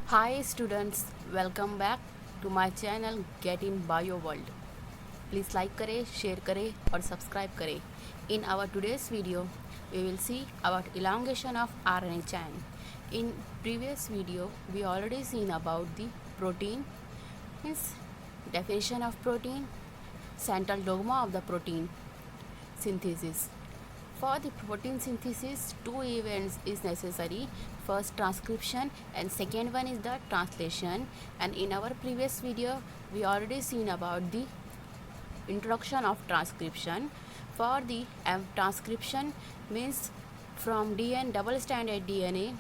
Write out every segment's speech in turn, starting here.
Hi students, welcome back to my channel Get in Bio World. Please like करें, share करें और subscribe करें. In our today's video, we will see about elongation of RNA chain. In previous video, we already seen about the protein, means definition of protein, central dogma of the protein synthesis. For the protein synthesis, two events is necessary. First transcription and second one is the translation. And in our previous video, we already seen about the introduction of transcription. For the transcription means from DNA, double stranded DNA,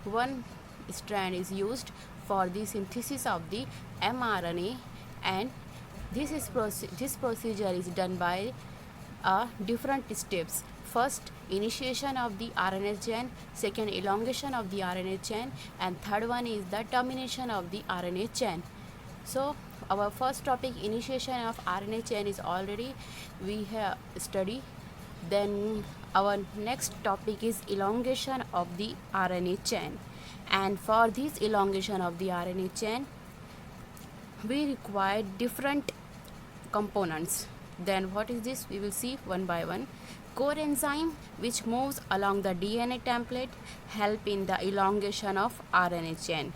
one strand is used for the synthesis of the mRNA, and this procedure is done by different steps. First, initiation of the RNA chain, second, elongation of the RNA chain, and third one is the termination of the RNA chain. So our first topic, initiation of RNA chain, is already we have studied. Then our next topic is elongation of the RNA chain, and for this elongation of the RNA chain we require different components. Then what is this? We will see one by one. Core enzyme, which moves along the DNA template, help in the elongation of RNA chain.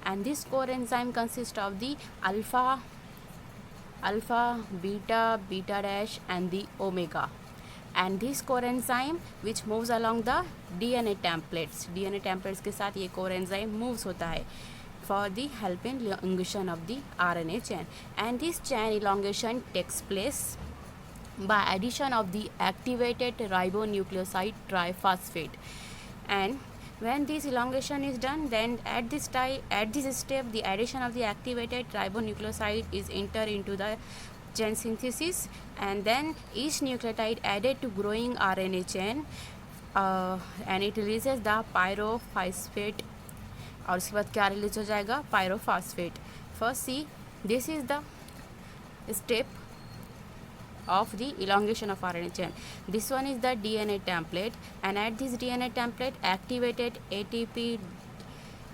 And this core enzyme consists of the alpha, beta, beta dash, and the omega. And this core enzyme which moves along the DNA templates के साथ ये core enzyme moves होता है for the help in elongation of the RNA chain. And this chain elongation takes place by addition of the activated ribonucleoside triphosphate. And when this elongation is done, then at this step the addition of the activated ribonucleoside is enter into the chain synthesis, and then each nucleotide added to growing RNA chain and it releases the pyrophosphate. और उसके बाद क्या रिलीज हो जाएगा? Pyrophosphate. First see, this is the step of the elongation of RNA chain. This one is the DNA template, and at this DNA template activated ATP,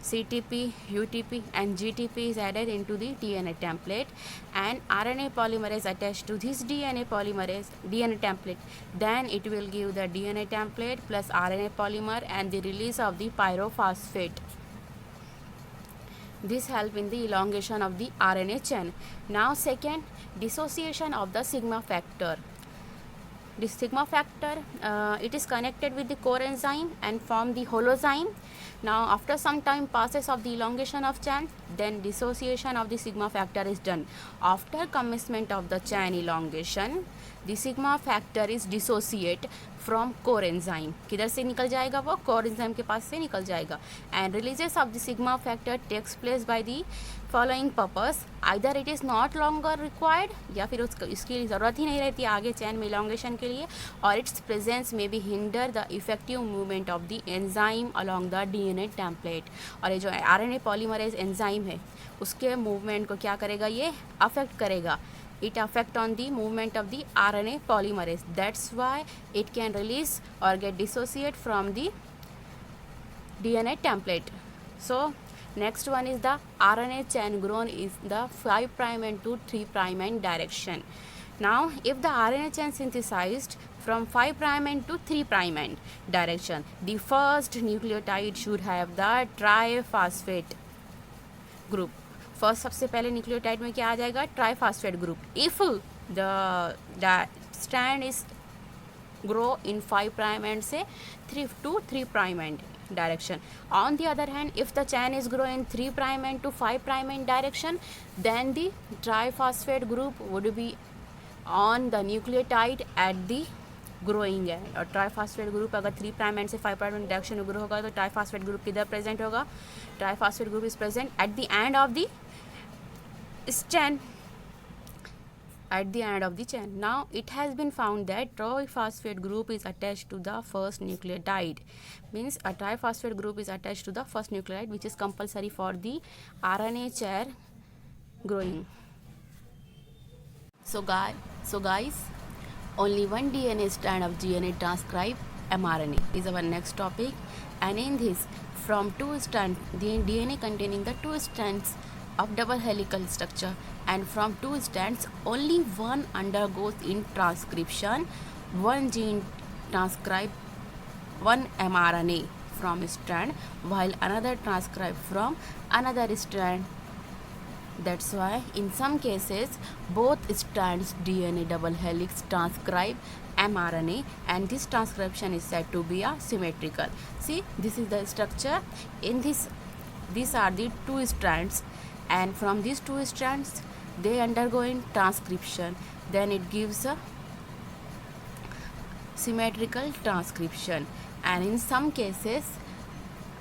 CTP, UTP and GTP is added into the DNA template, and RNA polymerase attached to this DNA template. Then it will give the DNA template plus RNA polymer and the release of the pyrophosphate. This help in the elongation of the RNA chain. Now second, dissociation of the sigma factor. This sigma factor, it is connected with the core enzyme and form the holozyme. Now after some time passes of the elongation of chain, then dissociation of the sigma factor is done. After commencement of the chain elongation, the sigma factor is dissociate from core enzyme. किधर से निकल जाएगा? वो core enzyme के पास से निकल जाएगा. And releases of the sigma factor takes place by the following purpose. Either it is not longer required, या फिर इसकी ज़रूरत ही नहीं रहती आगे चैन में elongation के लिए, or its presence may be hinder the effective movement of the enzyme along the DNA template. और ये जो RNA polymerase enzyme है उसके movement को क्या करेगा? ये affect करेगा. It affect on the movement of the RNA polymerase. That's why it can release or get dissociate from the DNA template. So next one is the RNA chain grown is the 5' and to 3' end direction. Now if the RNA chain synthesized from 5' end to 3' end direction, the first nucleotide should have the triphosphate group. First सबसे पहले nucleotide में क्या आ जाएगा? Triphosphate group. If the strand is grow in 5' and से 3 to 3' and direction. On the other hand, if the chain is grow in 3' end to 5' end direction, then the triphosphate group would be on the nucleotide at the growing है. और triphosphate group अगर 3' and से 5' and direction में grow होगा तो triphosphate group किधर present होगा? Triphosphate group is present at the end of the chain. At the end of the chain. Now it has been found that triphosphate group is attached to the first nucleotide. Means a triphosphate group is attached to the first nucleotide, which is compulsory for the RNA chain growing. So guys, only one DNA strand of DNA transcribe mRNA is our next topic. And in this, from two strands, the DNA containing the two strands of double helical structure, and from two strands only one undergoes in transcription. One gene transcribes one mRNA from a strand while another transcribes from another strand. That's why in some cases both strands DNA double helix transcribe mRNA, and this transcription is said to be symmetrical. See, this is the structure. In this, these are the two strands, and from these two strands they undergo in transcription. Then it gives a symmetrical transcription. And in some cases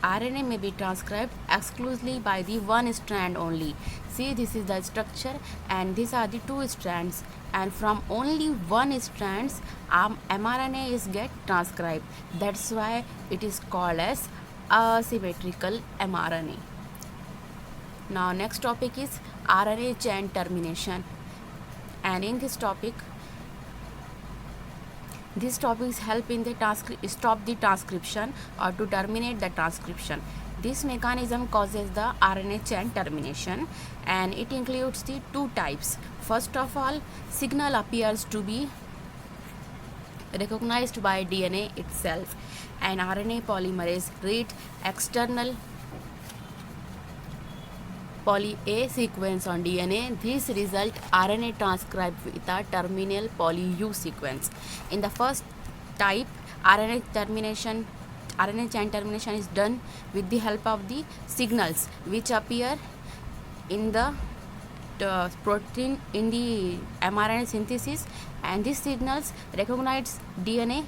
RNA may be transcribed exclusively by the one strand only. See, this is the structure, and these are the two strands, and from only one strands mRNA is get transcribed. That's why it is called as asymmetrical mRNA. Now next topic is RNA chain termination, and in this topic these topics help in the stop the transcription or to terminate the transcription. This mechanism causes the RNA chain termination, and it includes the two types. First of all, signal appears to be recognized by DNA itself, and RNA polymerase read external poly A sequence on DNA. This result RNA transcribed with a terminal poly U sequence. In the first type, RNA chain termination is done with the help of the signals which appear in the protein in the mRNA synthesis, and these signals recognize DNA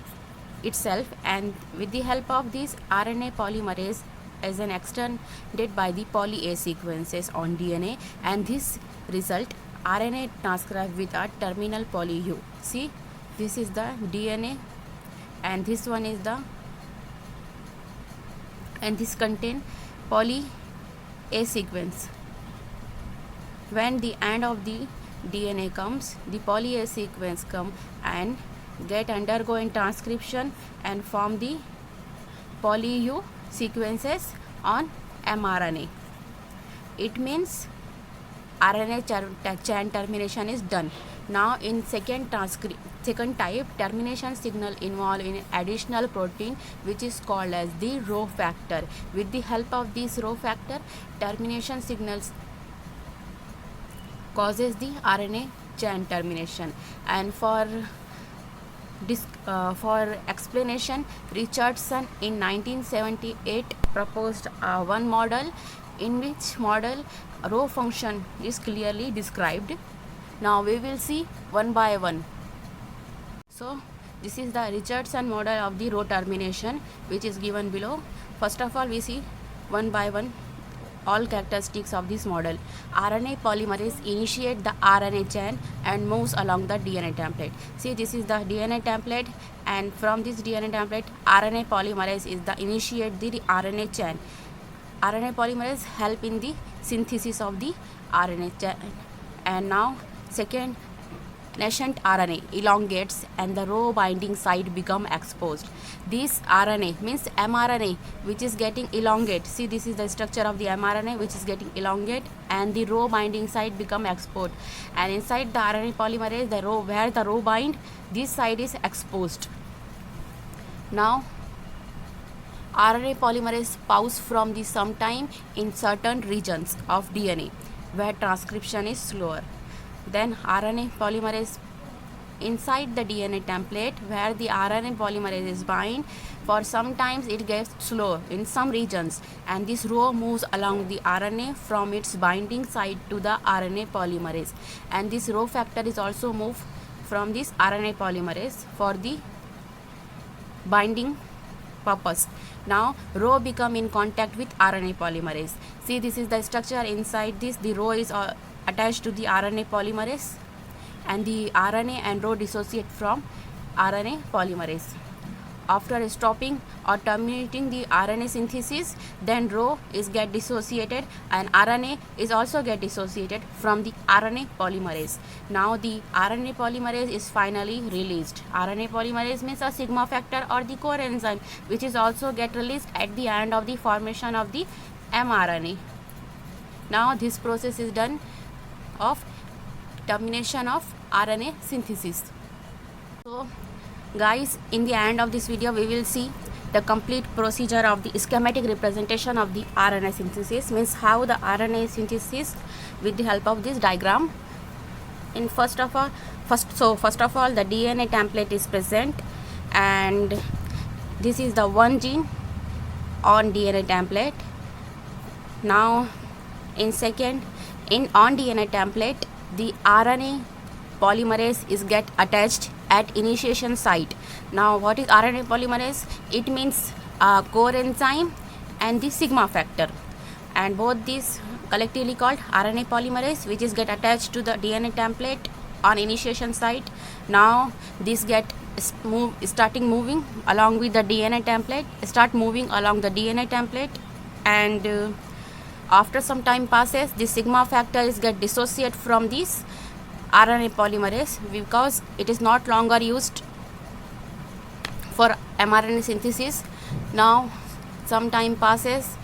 itself, and with the help of this RNA polymerase as an extended by the poly A sequences on DNA, and this result RNA transcribed with a terminal poly U. See, this is the DNA, and this one is the, and this contain poly A sequence. When the end of the DNA comes, the poly A sequence come and get undergoing transcription and form the poly U sequences on mRNA. It means RNA chain termination is done. Now in second type, termination signal involve in additional protein which is called as the Rho factor. With the help of this Rho factor, termination signals causes the RNA chain termination. And for explanation, Richardson in 1978 proposed one model, in which model Rho function is clearly described. Now we will see one by one. So this is the Richardson model of the Rho termination, which is given below. First of all, we see one by one all characteristics of this model. RNA polymerase initiate the RNA chain and moves along the DNA template. See, this is the DNA template, and from this DNA template RNA polymerase is the initiate the RNA chain. RNA polymerase help in the synthesis of the RNA chain. And now second, nascent RNA elongates and the Rho binding site become exposed. This RNA means mRNA which is getting elongate. See, this is the structure of the mRNA which is getting elongate, and the Rho binding site become exposed, and inside the RNA polymerase, the Rho, where the Rho bind, this site is exposed. Now RNA polymerase pause from the sometime in certain regions of DNA where transcription is slower. Then RNA polymerase inside the DNA template where the RNA polymerase is bind, for sometimes it gets slow in some regions, and this Rho moves along the RNA from its binding site to the RNA polymerase, and this Rho factor is also moved from this RNA polymerase for the binding purpose. Now Rho become in contact with RNA polymerase. See, this is the structure. Inside this, the Rho is attached to the RNA polymerase, and the RNA and Rho dissociate from RNA polymerase. after stopping or terminating the RNA synthesis, then Rho is get dissociated and RNA is also get dissociated from the RNA polymerase. Now the RNA polymerase is finally released. RNA polymerase means a sigma factor or the coenzyme, which is also get released at the end of the formation of the mRNA. Now this process is done of termination of RNA synthesis. So guys, in the end of this video we will see the complete procedure of the schematic representation of the RNA synthesis, means how the RNA is synthesized with the help of this diagram. In first of all the DNA template is present, and this is the one gene on DNA template. Now in second, on DNA template the RNA polymerase is get attached at initiation site. Now what is RNA polymerase? It means coenzyme and the sigma factor, and both these collectively called RNA polymerase, which is get attached to the DNA template on initiation site. Now this get starting moving along with the DNA template, and after some time passes, the sigma factor is get dissociated from this RNA polymerase because it is not longer used for mRNA synthesis. Now some time passes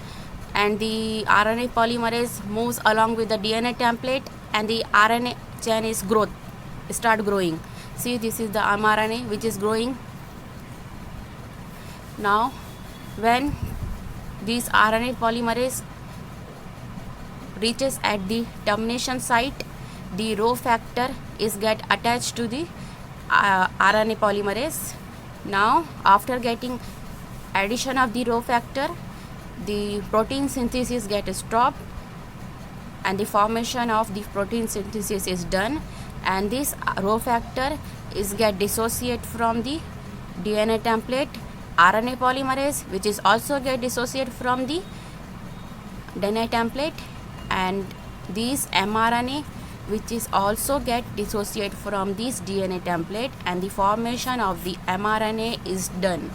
and the RNA polymerase moves along with the DNA template, and the RNA chain is start growing. See, this is the mRNA which is growing. Now when this RNA polymerase reaches at the termination site, the Rho factor is get attached to the RNA polymerase. Now after getting addition of the Rho factor, the protein synthesis get stopped and the formation of the protein synthesis is done, and this Rho factor is get dissociated from the DNA template RNA polymerase, which is also get dissociated from the DNA template, and these mRNA which is also get dissociated from this DNA template, and the formation of the mRNA is done.